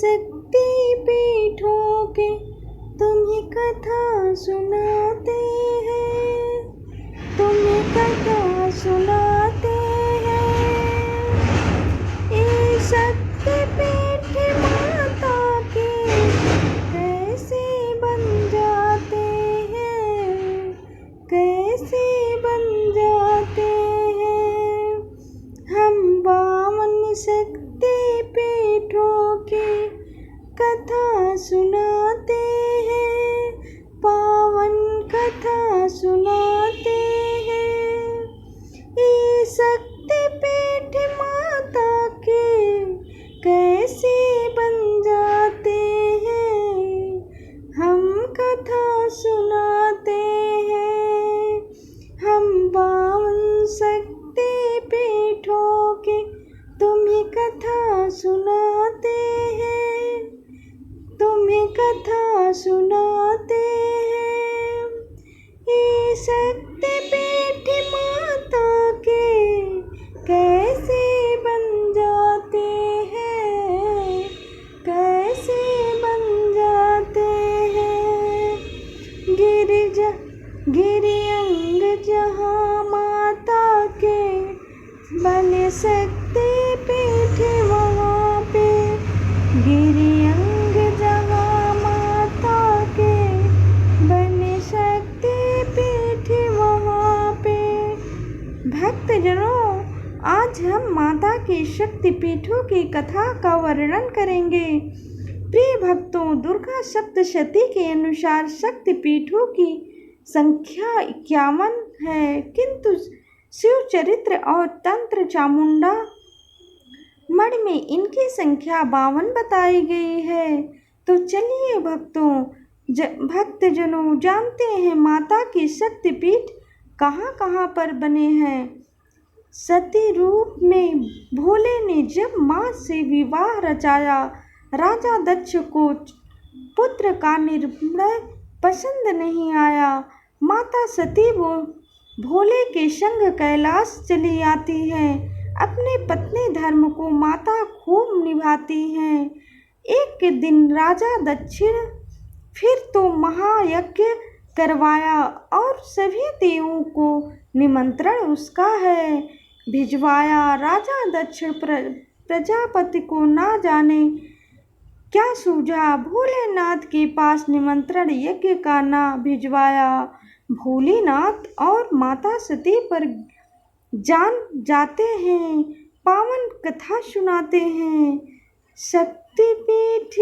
शक्ति पीठों के तुम्हें कथा सुनाते हैं, तुम्हें कथा सुनाते हैं। ये शक्ति पीठ माता के कैसे बन जाते हैं, कैसे बन जाते हैं। हम 52 शक्ति पीठों की कथा सुनाते हैं, पावन कथा सुनाते हैं। ये शक्ति पीठ माता के कैसे बन जाते हैं, हम कथा सुनाते हैं। हम 52 शक्ति पीठों के तुम्हें कथा सुनाते हैं, तुम्हें कथा सुनाते हैं। ये शक्ति पीठ माता के कैसे बन जाते हैं, कैसे बन जाते हैं। गिरि अंग जहाँ माता के बने शक्ति पीठ वहाँ पे, गिरि अंग जहाँ माता के बने शक्ति पीठ वहाँ पे। भक्तजनों, आज हम माता के शक्ति पीठों की कथा का वर्णन करेंगे। प्रिय भक्तों, दुर्गा सप्तशती के अनुसार शक्ति पीठों की संख्या 51 है, किंतु शिव चरित्र और तंत्र चामुंडा मठ में इनकी संख्या 52 बताई गई है। तो चलिए भक्तजनों जानते हैं माता की शक्ति पीठ कहाँ कहाँ पर बने हैं। सती रूप में भोले ने जब माँ से विवाह रचाया, राजा दक्ष को पुत्र का निर्णय पसंद नहीं आया। माता सती भोले के संग कैलाश चली आती हैं। अपने पत्नी धर्म को माता खूब निभाती हैं। एक दिन राजा दक्ष फिर तो महायज्ञ करवाया और सभी देवों को निमंत्रण उसका है भिजवाया। राजा दक्ष प्रजापति को ना जाने क्या सूझा, भोलेनाथ के पास निमंत्रण यज्ञ का ना भिजवाया। भोलेनाथ और माता सती पर जान जाते हैं, पावन कथा सुनाते हैं। शक्ति पीठ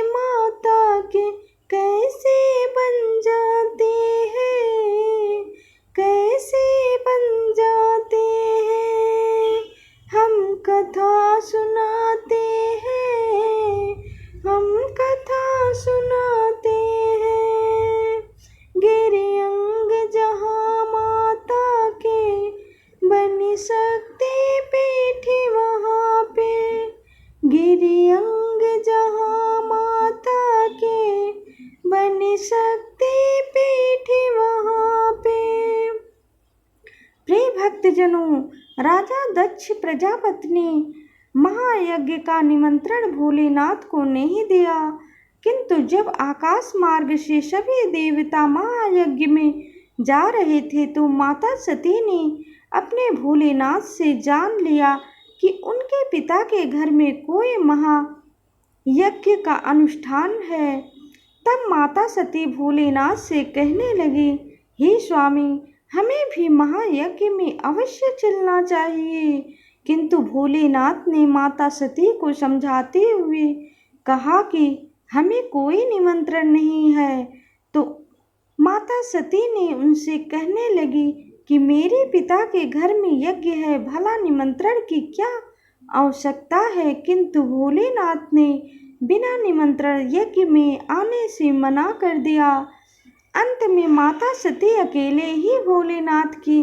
माता के कैसे बन जाते हैं, कैसे बन जाते हैं। हम कथा सुनाते हैं, हम कथा सुनाते हैं। गिरि अंग जहाँ माता के बनी शक्ति पीठ वहाँ पे, गिरि अंग जहाँ माता के बनी शक्ति पीठ वहाँ पे। प्रिय भक्तजनों, राजा दक्ष प्रजापति ने महायज्ञ का निमंत्रण भोलेनाथ को नहीं दिया, किंतु जब आकाश मार्ग से सभी देवता महायज्ञ में जा रहे थे तो माता सती ने अपने भोलेनाथ से जान लिया कि उनके पिता के घर में कोई महायज्ञ का अनुष्ठान है। तब माता सती भोलेनाथ से कहने लगी, हे स्वामी, हमें भी महायज्ञ में अवश्य चलना चाहिए। किंतु भोलेनाथ ने माता सती को समझाते हुए कहा कि हमें कोई निमंत्रण नहीं है। तो माता सती ने उनसे कहने लगी कि मेरे पिता के घर में यज्ञ है, भला निमंत्रण की क्या आवश्यकता है। किंतु भोलेनाथ ने बिना निमंत्रण यज्ञ में आने से मना कर दिया। अंत में माता सती अकेले ही भोलेनाथ की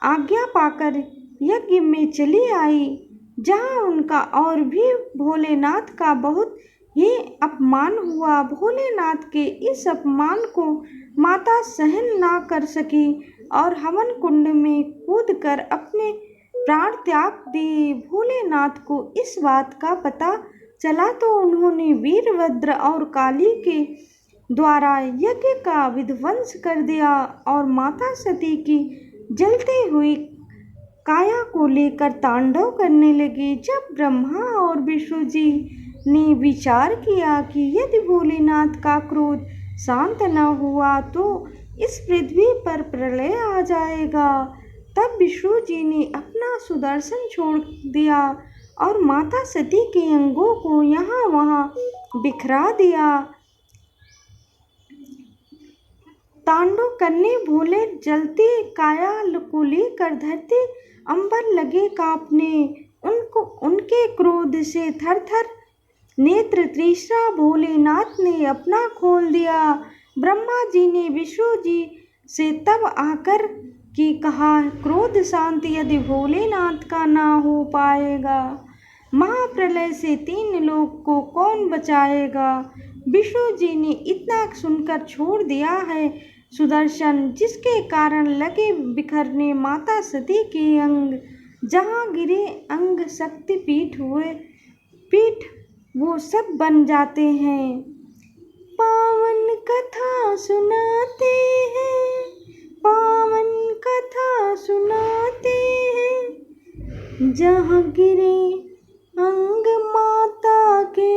आज्ञा पाकर यज्ञ में चली आई, जहाँ उनका और भी भोलेनाथ का बहुत ही अपमान हुआ। भोलेनाथ के इस अपमान को माता सहन ना कर सकी और हवन कुंड में कूदकर अपने प्राण त्याग दिए। भोलेनाथ को इस बात का पता चला तो उन्होंने वीरभद्र और काली के द्वारा यज्ञ का विध्वंस कर दिया और माता सती की जलती हुई काया को लेकर तांडव करने लगे। जब ब्रह्मा और विष्णु जी ने विचार किया कि यदि भोलेनाथ का क्रोध शांत न हुआ तो इस पृथ्वी पर प्रलय आ जाएगा, तब विष्णु जी ने अपना सुदर्शन छोड़ दिया और माता सती के अंगों को यहाँ वहाँ बिखरा दिया। तांडव करने भोले जलती काया को लेकर धरती अंबर लगे कांपने। उनके क्रोध से थर थर नेत्र तीसरा भोलेनाथ ने अपना खोल दिया। ब्रह्मा जी ने विष्णु जी से तब आकर कि कहा, क्रोध शांत यदि भोलेनाथ का ना हो पाएगा, महाप्रलय से 3 लोक को कौन बचाएगा। विष्णु जी ने इतना सुनकर छोड़ दिया है सुदर्शन, जिसके कारण लगे बिखरने माता सती के अंग। जहाँ गिरे अंग शक्तिपीठ हुए पीठ वो सब बन जाते हैं। पावन कथा सुनाते हैं, पावन कथा सुनाते हैं, जहाँ गिरे अंग माता के,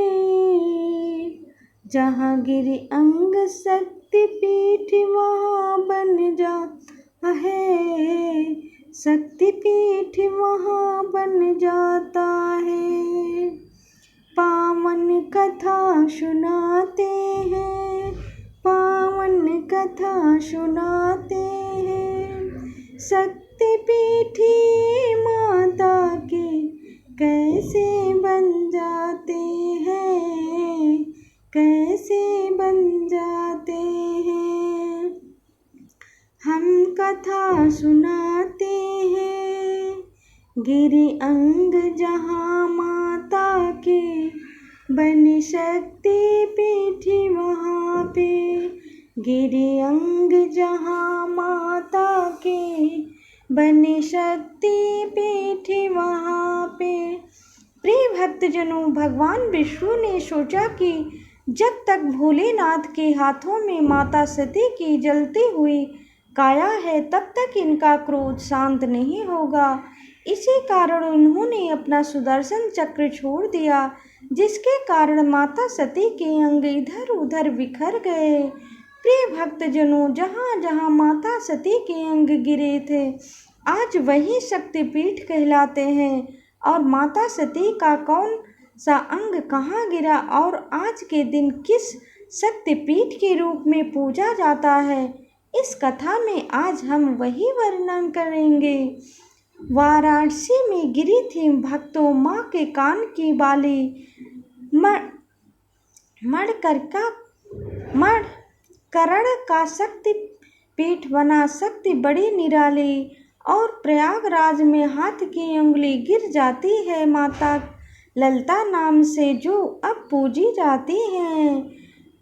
जहाँ गिरे अंग शक्तिपीठ वहाँ बन जाता है, शक्तिपीठ वहाँ बन जाता है। पावन कथा सुनाते हैं, पावन कथा सुनाते हैं, शक्तिपीठी माता के कैसे बन जाते हैं, कैसे बन जाते हैं। हम कथा सुनाते हैं, गिरे अंग जहाँ माता के, बनी शक्तिपीठ वहाँ पे, गिरे अंग जहाँ माता के, बनी शक्तिपीठ वहाँ पे। प्रिय भक्तजनों, भगवान विष्णु ने सोचा कि जब तक भोलेनाथ के हाथों में माता सती की जलती हुई काया है तब तक इनका क्रोध शांत नहीं होगा। इसी कारण उन्होंने अपना सुदर्शन चक्र छोड़ दिया, जिसके कारण माता सती के अंग इधर उधर बिखर गए। प्रिय भक्तजनों, जहाँ जहाँ माता सती के अंग गिरे थे आज वही शक्तिपीठ कहलाते हैं, और माता सती का कौन सा अंग कहाँ गिरा और आज के दिन किस शक्तिपीठ के रूप में पूजा जाता है, इस कथा में आज हम वही वर्णन करेंगे। वाराणसी में गिरी थी भक्तों माँ के कान की बाली, मणिकर्ण का शक्तिपीठ बना शक्ति बड़ी निराली, और प्रयागराज में हाथ की उंगली गिर जाती है माता ललिता नाम से, जो अब पूजी जाती हैं।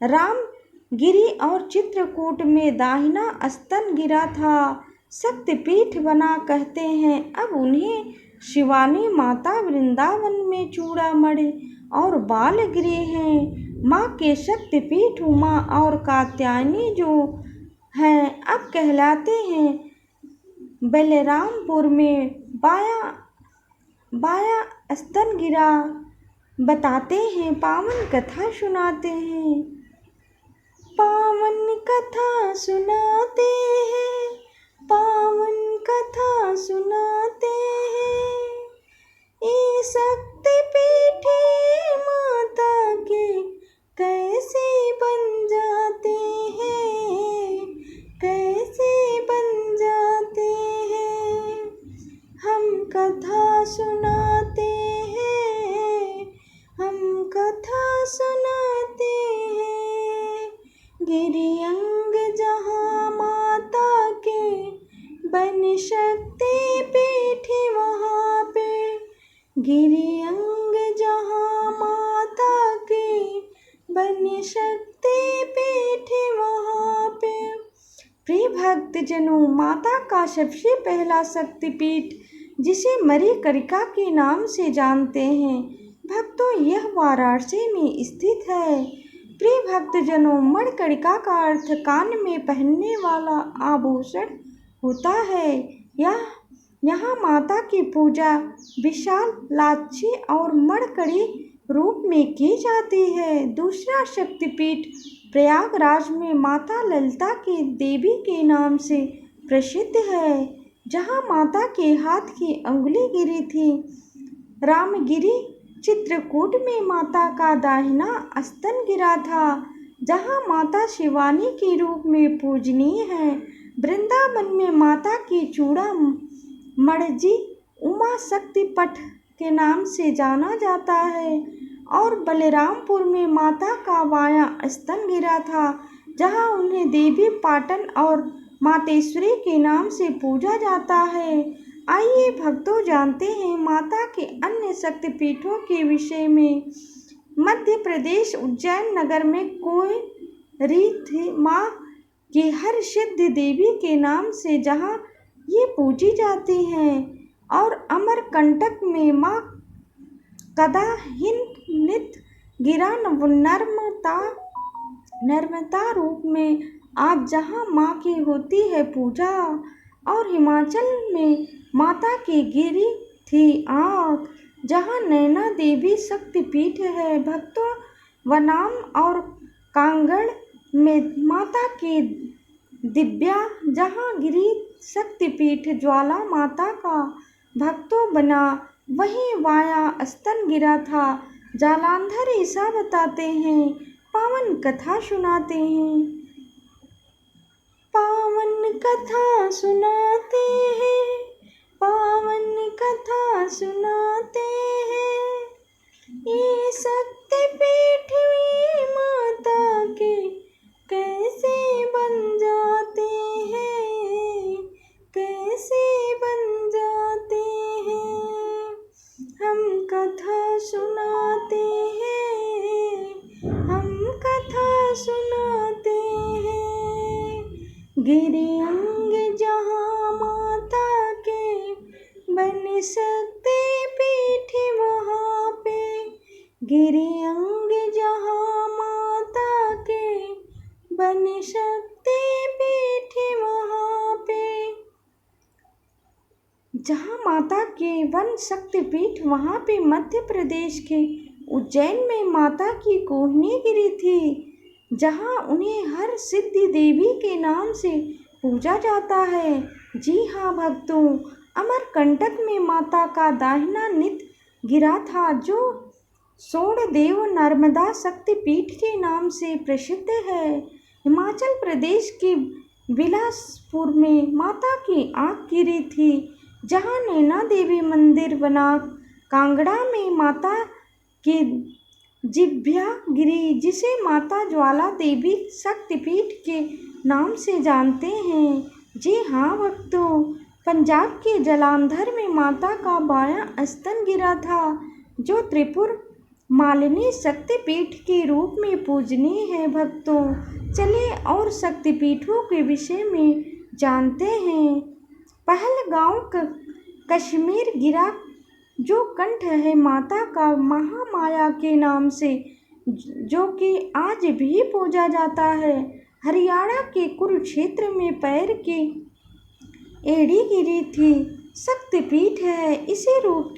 रामगिरी और चित्रकूट में दाहिना स्तन गिरा था, शक्तिपीठ बना कहते हैं। अब उन्हें शिवानी माता वृंदावन में चूड़ामणि और बाल गिरे हैं। माँ के शक्तिपीठ उमा और कात्यायनी जो हैं अब कहलाते हैं। बलरामपुर में बाया स्तन गिरा बताते हैं, पावन कथा सुनाते हैं, पावन कथा सुनाते हैं, पावन कथा सुनाते हैं। ये शक्तिपीठी माता के कैसे बन जाते हैं, कैसे बन जाते हैं। हम कथा सुनाते हैं, हम कथा सुनाते हैं। गिरी अंग जहाँ माता के, बन शक्तिपीठ वहाँ पे, गिरी अंग जहाँ माता के, बन शक्तिपीठ वहाँ पे। प्रिय भक्तजनों, माता का सबसे पहला शक्तिपीठ जिसे मणिकर्णिका के नाम से जानते हैं, भक्तों, यह वाराणसी में स्थित है। प्रिय भक्तजनों, मणिकर्णिका का अर्थ कान में पहनने वाला आभूषण होता है। यहाँ माता की पूजा विशालाक्षी और मणिकर्णी रूप में की जाती है। दूसरा शक्तिपीठ प्रयागराज में माता ललिता की देवी के नाम से प्रसिद्ध है, जहाँ माता के हाथ की अंगुली गिरी थी। रामगिरी चित्रकूट में माता का दाहिना स्तन गिरा था, जहाँ माता शिवानी के रूप में पूजनीय है। वृंदावन में माता की चूड़ा मणजी उमा शक्ति पट के नाम से जाना जाता है और बलरामपुर में माता का बायां स्तन गिरा था, जहाँ उन्हें देवी पाटन और मातेश्वरी के नाम से पूजा जाता है। आइए भक्तों, जानते हैं माता के अन्य शक्तिपीठों के विषय में। मध्य प्रदेश उज्जैन नगर में कोयरी थी माँ की हर सिद्ध देवी के नाम से, जहाँ ये पूजी जाती हैं। और अमरकंटक में माँ कदाहिनित गिरा नर्मदा रूप में आज जहाँ माँ की होती है पूजा। और हिमाचल में माता की गिरी थी आँख, जहाँ नैना देवी शक्तिपीठ है। भक्तों, वनाम और कांगड़ में माता की दिव्या जहाँ गिरी शक्तिपीठ ज्वाला माता का भक्तों बना, वहीं वाया स्तन गिरा था। जालंधर ऐसा बताते हैं, पावन कथा सुनाते हैं। पावन कथा सुनाते हैं, पावन कथा सुनाते हैं। ये शक्तिपीठ माता के कैसे बन जाते हैं, कैसे बन जाते हैं। हम कथा सुनाते हैं, हम कथा सुनाते हैं। गिरे अंग जहाँ माता के बन सकते पीठ वहाँ पे। गिरे अंग जहाँ माता के बन सकते पीठ वहाँ पे। जहाँ माता के वन शक्तिपीठ वहाँ पे मध्य प्रदेश के उज्जैन में माता की कोहनी गिरी थी, जहाँ उन्हें हर सिद्धि देवी के नाम से पूजा जाता है। जी हाँ भक्तों, अमरकंटक में माता का दाहिना नित गिरा था, जो सोड़देव नर्मदा शक्तिपीठ के नाम से प्रसिद्ध है। हिमाचल प्रदेश के बिलासपुर में माता की आँख गिरी थी, जहाँ नैना देवी मंदिर बना। कांगड़ा में माता की जिभ्या गिरी, जिसे माता ज्वाला देवी शक्तिपीठ के नाम से जानते हैं। जी हाँ भक्तों, पंजाब के जालंधर में माता का बायां स्तन गिरा था, जो त्रिपुर मालिनी शक्तिपीठ के रूप में पूजनीय है। भक्तों, चलिए और शक्तिपीठों के विषय में जानते हैं। पहलगांव कश्मीर गिरा, जो कंठ है माता का महामाया के नाम से, जो कि आज भी पूजा जाता है। हरियाणा के कुरुक्षेत्र में पैर की एड़ी गिरी थी, शक्तिपीठ है। इसी रूप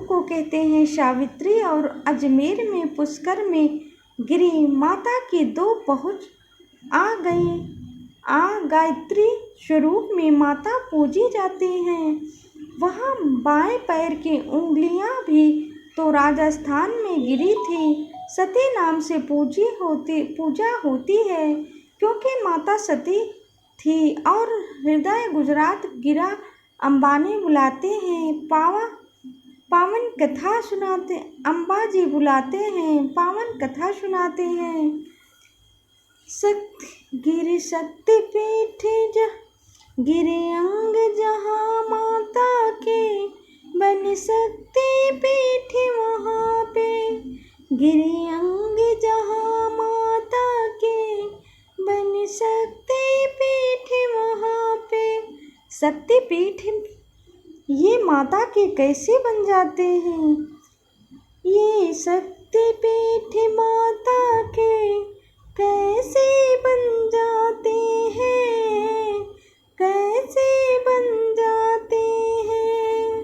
को कहते हैं सावित्री। और अजमेर में पुष्कर में गिरी माता की दो पहुँच गायत्री स्वरूप में माता पूजी जाती हैं। वहाँ बाएं पैर की उंगलियां भी तो राजस्थान में गिरी थी सती नाम से पूजा होती है, क्योंकि माता सती थी। और हृदय गुजरात गिरा अंबानी बुलाते हैं, पावन कथा सुनाते, अंबाजी बुलाते हैं, पावन कथा सुनाते हैं। गिरि शक्तिपीठ गिरे अंग जहाँ माता के, बन सकते पीठ वहाँ पे। गिरे अंग जहाँ माता के, बन सकते पीठ वहाँ पे। शक्तिपीठ ये माता के कैसे बन जाते हैं। ये शक्तिपीठ माता के कैसे बन जाते हैं, कैसे बन जाते हैं।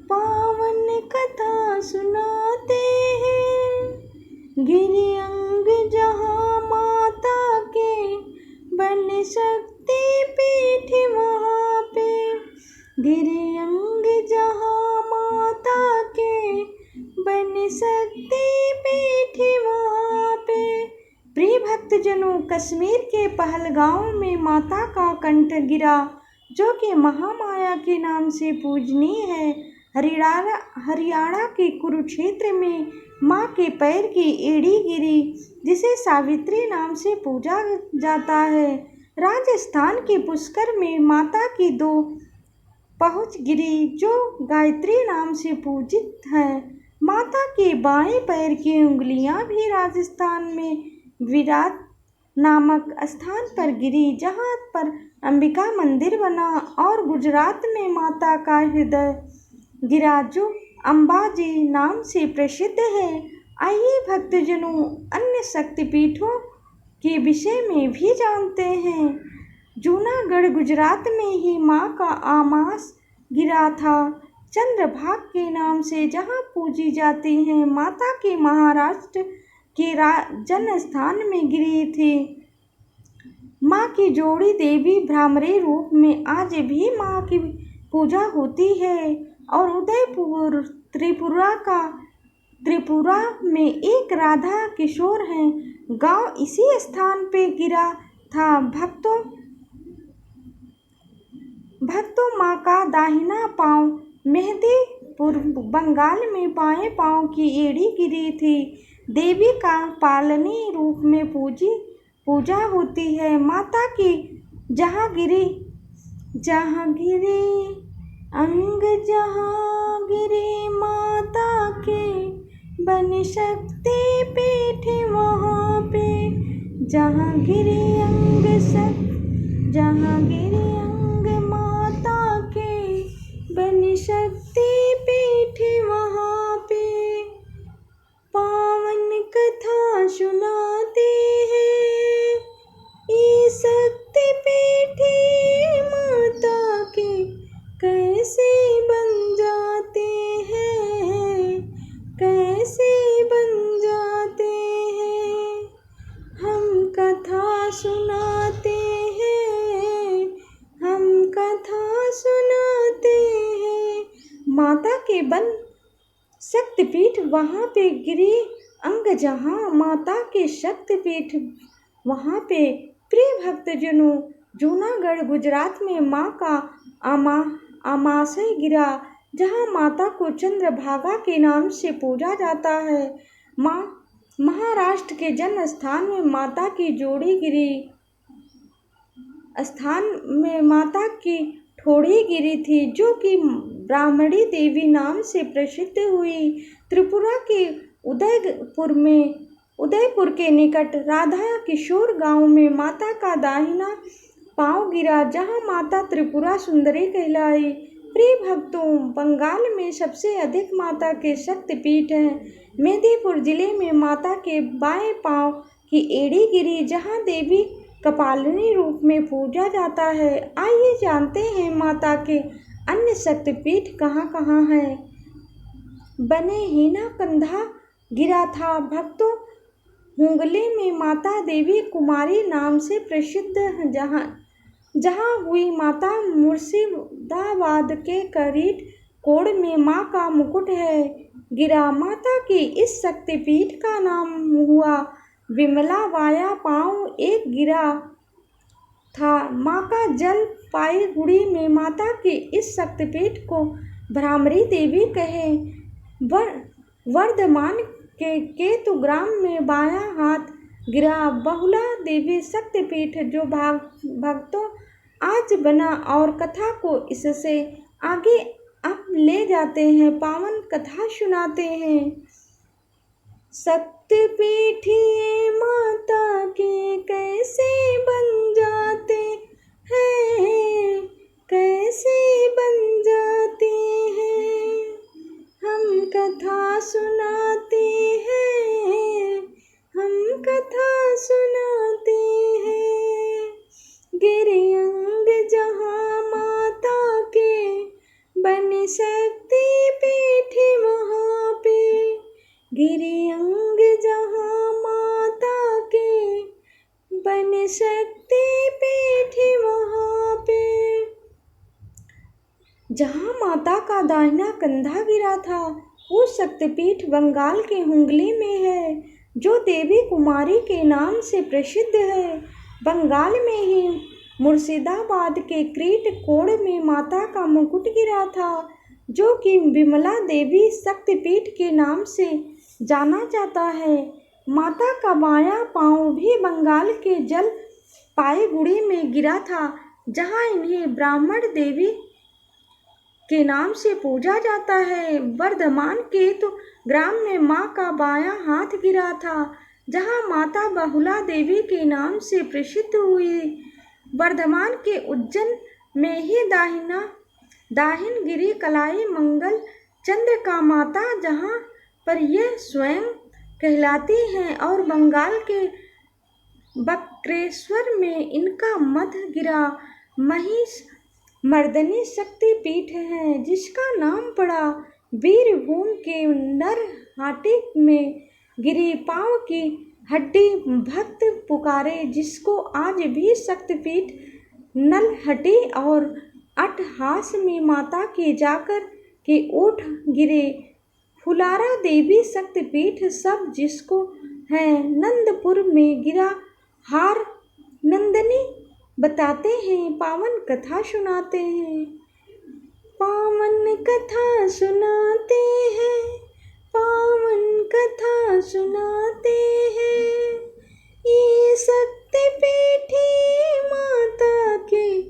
पावन कथा सुनाते हैं, गिरि अंग जहाँ माता के बन शक्तिपीठ वहाँ पे। गिरि अंग जहाँ माता के बन शक्तिपीठ वहाँ पे। प्रिय भक्तजनों, कश्मीर के पहलगांव में माता का कंठ गिरा, जो कि महामाया के नाम से पूजनीय है। हरियाणा के कुरुक्षेत्र में माँ के पैर की एड़ी गिरी, जिसे सावित्री नाम से पूजा जाता है। राजस्थान के पुष्कर में माता की 2 पहुँच गिरी, जो गायत्री नाम से पूजित है। माता के बाएं पैर की उंगलियां भी राजस्थान में विराट नामक स्थान पर गिरी, जहां पर अंबिका मंदिर बना। और गुजरात में माता का हृदय गिरा, जो अंबाजी नाम से प्रसिद्ध है। आइए भक्तजनों, अन्य शक्तिपीठों के विषय में भी जानते हैं। जूनागढ़ गुजरात में ही माँ का आमास गिरा था, चंद्रभाग के नाम से, जहाँ पूजी जाती है। माता के महाराष्ट्र के जन्म स्थान में गिरी थी। माँ की जोड़ी देवी भ्रामरी रूप में आज भी माँ की पूजा होती है। और उदयपुर त्रिपुरा में एक राधा किशोर है गांव इसी स्थान पे गिरा था। भक्तों माँ का दाहिना पांव मेहंदीपुर बंगाल में बाएं पांव की एड़ी गिरी थी। देवी का पालनी रूप में पूजा होती है। माता की जहाँ गिरी अंग जहाँ गिरी माता के बन शक्तिपीठ वहाँ पे। जहाँ गिरी अंग माता के बन शक्तिपीठ वहाँ पे। पावन कथा सुनाते हैं, ये शक्तिपीठ माता के कैसे बन जाते हैं, कैसे बन जाते हैं। हम कथा सुनाते हैं, हम कथा सुनाते हैं। माता के बन शक्तिपीठ वहाँ पे गिरी अंग जहाँ माता के शक्तिपीठ वहाँ पे। प्रिय भक्तजनों, जूनागढ़ गुजरात में माँ का आमाशय गिरा, जहाँ माता को चंद्रभागा के नाम से पूजा जाता है। महाराष्ट्र के जन्म स्थान में माता की जोड़ी गिरी स्थान में माता की ठोड़ी गिरी थी, जो कि ब्राह्मणी देवी नाम से प्रसिद्ध हुई। त्रिपुरा के उदयपुर के निकट राधा किशोर गांव में माता का दाहिना पांव गिरा, जहां माता त्रिपुरा सुंदरी कहलाई। प्रिय भक्तों, बंगाल में सबसे अधिक माता के शक्तिपीठ हैं। मेदिनीपुर जिले में माता के बाएं पांव की एड़ी गिरी, जहां देवी कपालिनी रूप में पूजा जाता है। आइए जानते हैं माता के अन्य शक्तिपीठ कहाँ कहाँ हैं। बने हीना कंधा गिरा था। भक्तों, हुंगली में माता देवी कुमारी नाम से प्रसिद्ध है, जहाँ हुई माता मुर्शिदाबाद के करीट कोड में माँ का मुकुट है गिरा। माता की इस शक्तिपीठ का नाम हुआ विमला। वाया पाँव एक गिरा था। माँ का जलपाईगुड़ी में माता के इस शक्तिपीठ को भ्रामरी देवी कहे। वर्धमान के केतुग्राम में बायां हाथ गिरा बहुला देवी शक्तिपीठ, जो भक्तों आज बना और कथा को इससे आगे अब ले जाते हैं, पावन कथा सुनाते हैं। शक्तिपीठ माता के कैसे बन जाते हैं, कैसे बन जाते हैं। सुनाते हैं, हम कथा सुनाते हैं। गिरे अंग जहाँ माता के, बन शक्ति पीठ वहाँ पे। गिरे अंग जहाँ माता के, बन शक्ति पीठ वहाँ पे। जहाँ माता का दाहिना कंधा गिरा था, वो शक्तिपीठ बंगाल के हुगली में है, जो देवी कुमारी के नाम से प्रसिद्ध है। बंगाल में ही मुर्शिदाबाद के क्रीट कोण में माता का मुकुट गिरा था, जो कि विमला देवी शक्तिपीठ के नाम से जाना जाता है। माता का बायां पांव भी बंगाल के जलपाईगुड़ी में गिरा था, जहाँ इन्हें ब्राह्मण देवी के नाम से पूजा जाता है। वर्धमान के तो ग्राम में मां का बायां हाथ गिरा था, जहां माता बहुला देवी के नाम से प्रसिद्ध हुई। वर्धमान के उज्जैन में ही दाहिन गिरी कलाई मंगल चंद्र का माता, जहां पर यह स्वयं कहलाती हैं, और बंगाल के बक्रेश्वर में इनका मध्य गिरा महिष मर्दनी शक्तिपीठ है, जिसका नाम पड़ा वीरभूम के नरहाटी में। गिरी पांव की हड्डी भक्त पुकारे, जिसको आज भी शक्तिपीठ नलहटी और अट्टहास में माता के जाकर के ओठ गिरे फुलारा देवी शक्तिपीठ सब जिसको है। नंदपुर में गिरा हार नंदनी बताते हैं, पावन कथा सुनाते हैं। पावन कथा सुनाते हैं, पावन कथा सुनाते हैं। ये शक्तिपीठी माता के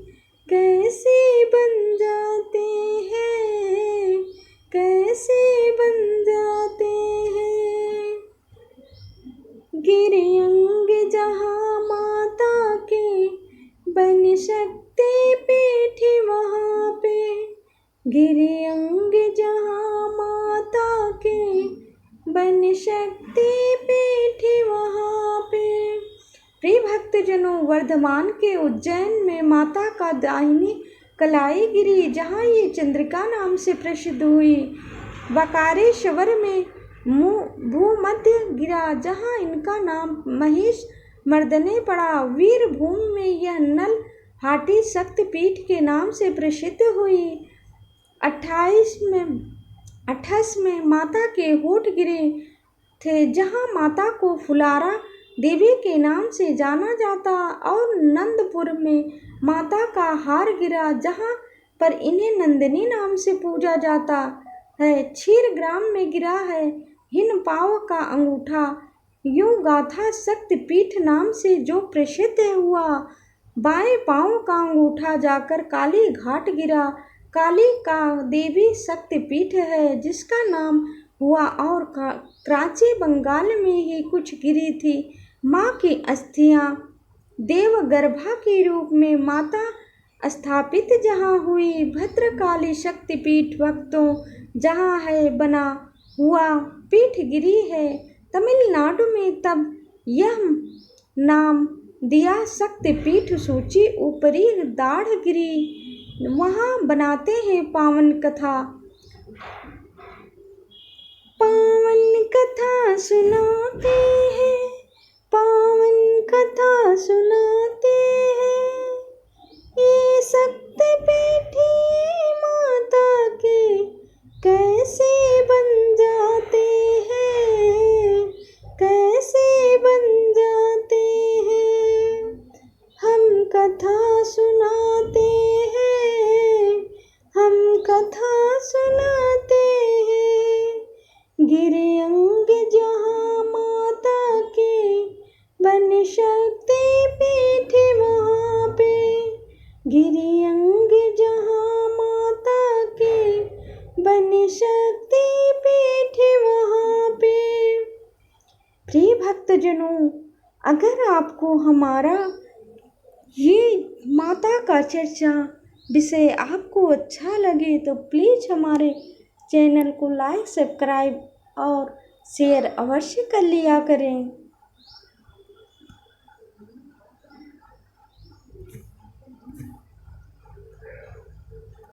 कैसे बन जाते हैं, कैसे बन जाते हैं। गिरे अंग जहाँ माता के, बन शक्तिपीठ वहाँ पे। गिरे अंग जहाँ माता के, बन शक्तिपीठ वहाँ पे। प्रिय भक्तजनों, वर्धमान के उज्जैन में माता का दाहिनी कलाई गिरी, जहाँ ये चंद्रिका नाम से प्रसिद्ध हुई। बकारेश्वर में भूमध्य गिरा, जहाँ इनका नाम महिष मर्दने पड़ा। वीरभूम में यह नलहाटी शक्तिपीठ के नाम से प्रसिद्ध हुई। 28 में माता के होठ गिरे थे, जहाँ माता को फुलारा देवी के नाम से जाना जाता, और नंदपुर में माता का हार गिरा, जहाँ पर इन्हें नंदिनी नाम से पूजा जाता है। क्षीर ग्राम में गिरा है हिन पाव का अंगूठा, यूं गाथा शक्तिपीठ नाम से जो प्रसिद्ध हुआ। बाएं पांव का अंगूठा जाकर काली घाट गिरा। काली का देवी शक्तिपीठ है, जिसका नाम हुआ, और कराची बंगाल में ही कुछ गिरी थी। माँ की अस्थियां देवगर्भा के रूप में माता स्थापित जहाँ हुई। भद्रकाली शक्तिपीठ भक्तों जहाँ है बना हुआ पीठ गिरी है। तमिलनाडु में तब यह नाम दिया शक्तिपीठ सूची ऊपरी दाढ़गिरी, वहाँ बनाते हैं पावन कथा। पावन कथा सुनाते हैं, पावन कथा सुनाते हैं। ये शक्तिपीठी माता के कैसे बन जाते हैं, कैसे बन जाते हैं। हम कथा सुनाते हैं, हम कथा सुनाते हैं। गिरे अंग जहाँ माता के, बन शक्तिपीठ वहाँ पे। गिरे अंग जहाँ माता के, बन शक्तिपीठ वहाँ पे। प्रिय भक्तजनों, अगर आपको हमारा ये माता का चर्चा विषय आपको अच्छा लगे तो प्लीज़ हमारे चैनल को लाइक सब्सक्राइब और शेयर अवश्य कर लिया करें।